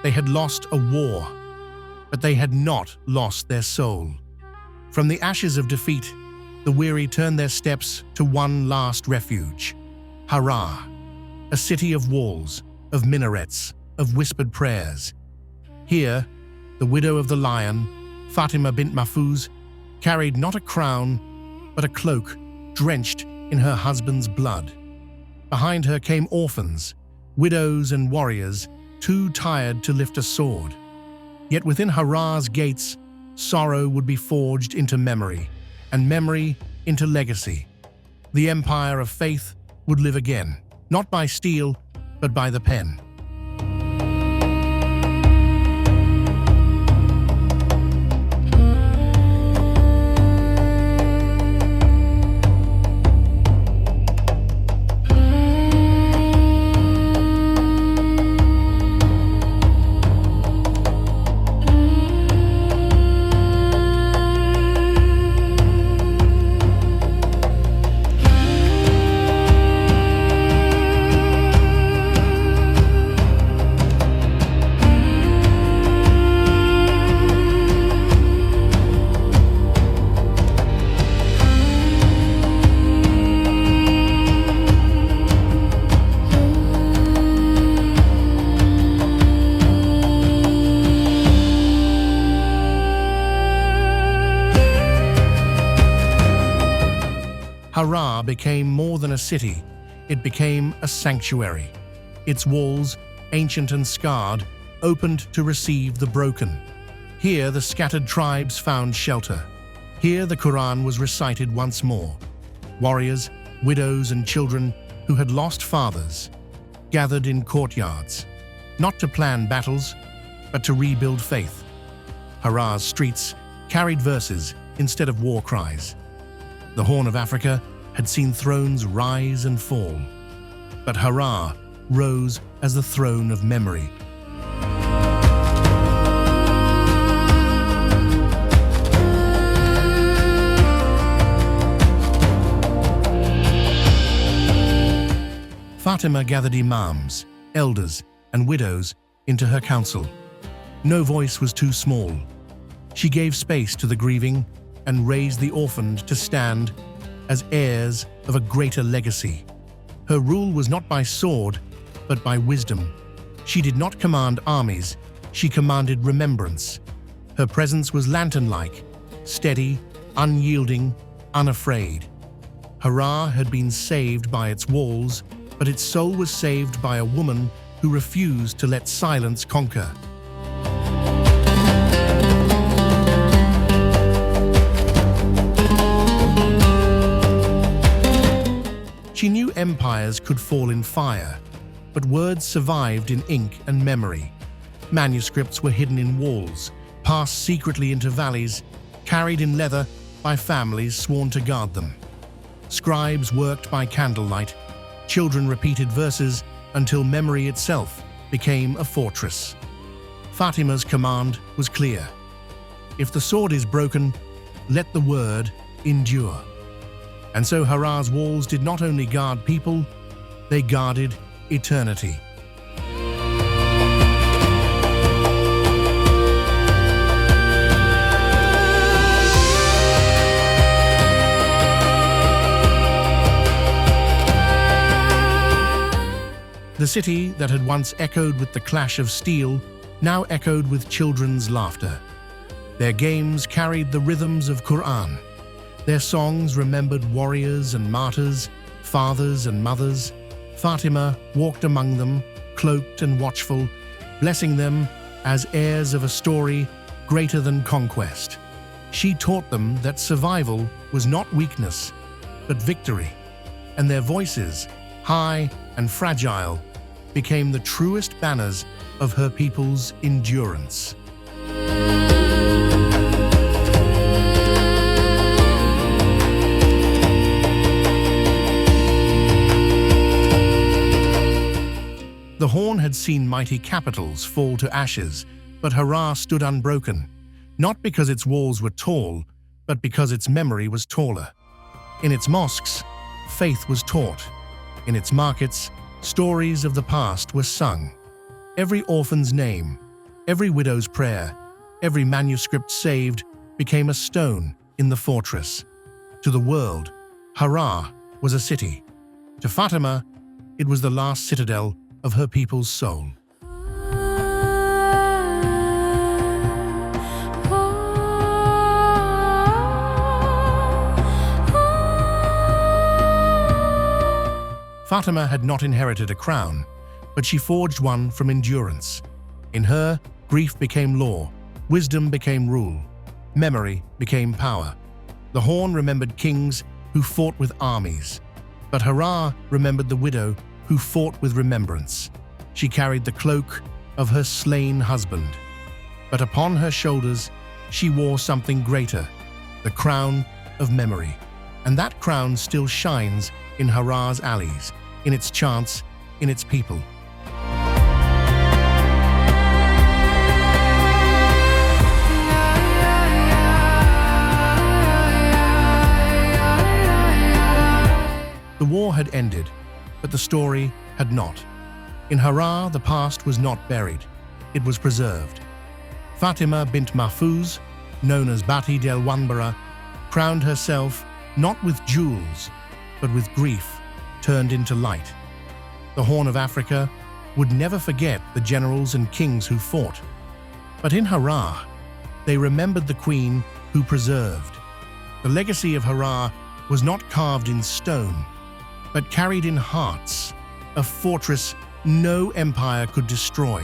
They had lost a war, but they had not lost their soul. From the ashes of defeat, the weary turned their steps to one last refuge, Harar, a city of walls, of minarets, of whispered prayers. Here, the widow of the lion, Fatima Bint Mahfuz, carried not a crown, but a cloak drenched in her husband's blood. Behind her came orphans, widows and warriors, too tired to lift a sword. Yet within Harar's gates, sorrow would be forged into memory, and memory into legacy. The empire of faith would live again, not by steel, but by the pen. Harar became more than a city, it became a sanctuary. Its walls, ancient and scarred, opened to receive the broken. Here the scattered tribes found shelter. Here the Quran was recited once more. Warriors, widows and children who had lost fathers gathered in courtyards, not to plan battles, but to rebuild faith. Harar's streets carried verses instead of war cries. The Horn of Africa had seen thrones rise and fall, but Harar rose as the throne of memory. Fatima gathered imams, elders, and widows into her council. No voice was too small. She gave space to the grieving and raised the orphaned to stand as heirs of a greater legacy. Her rule was not by sword, but by wisdom. She did not command armies, she commanded remembrance. Her presence was lantern-like, steady, unyielding, unafraid. Harar had been saved by its walls, but its soul was saved by a woman who refused to let silence conquer. She knew empires could fall in fire, but words survived in ink and memory. Manuscripts were hidden in walls, passed secretly into valleys, carried in leather by families sworn to guard them. Scribes worked by candlelight, children repeated verses until memory itself became a fortress. Fatima's command was clear. If the sword is broken, let the word endure. And so Harar's walls did not only guard people, they guarded eternity. The city that had once echoed with the clash of steel now echoed with children's laughter. Their games carried the rhythms of Quran. Their songs remembered warriors and martyrs, fathers and mothers. Fatima walked among them, cloaked and watchful, blessing them as heirs of a story greater than conquest. She taught them that survival was not weakness, but victory, and their voices, high and fragile, became the truest banners of her people's endurance. The Horn had seen mighty capitals fall to ashes, but Harar stood unbroken, not because its walls were tall, but because its memory was taller. In its mosques, faith was taught. In its markets, stories of the past were sung. Every orphan's name, Every widow's prayer, every manuscript saved, became a stone in the fortress. To the world, Harar was a city. To Fatima, it was the last citadel of her people's soul. Fatima had not inherited a crown, but she forged one from endurance. In her, grief became law, wisdom became rule, memory became power. The horn remembered kings who fought with armies, but Harar remembered the widow who fought with remembrance. She carried the cloak of her slain husband, but upon her shoulders she wore something greater, the crown of memory. And that crown still shines in Harar's alleys, in its chants, in its people. The war had ended, but the story had not. In Harar, the past was not buried, it was preserved. Fatima Bint Mahfuz, known as Bati Del Wambara, crowned herself not with jewels, but with grief turned into light. The Horn of Africa would never forget the generals and kings who fought. But in Harar, they remembered the queen who preserved. The legacy of Harar was not carved in stone, but carried in hearts, a fortress no empire could destroy.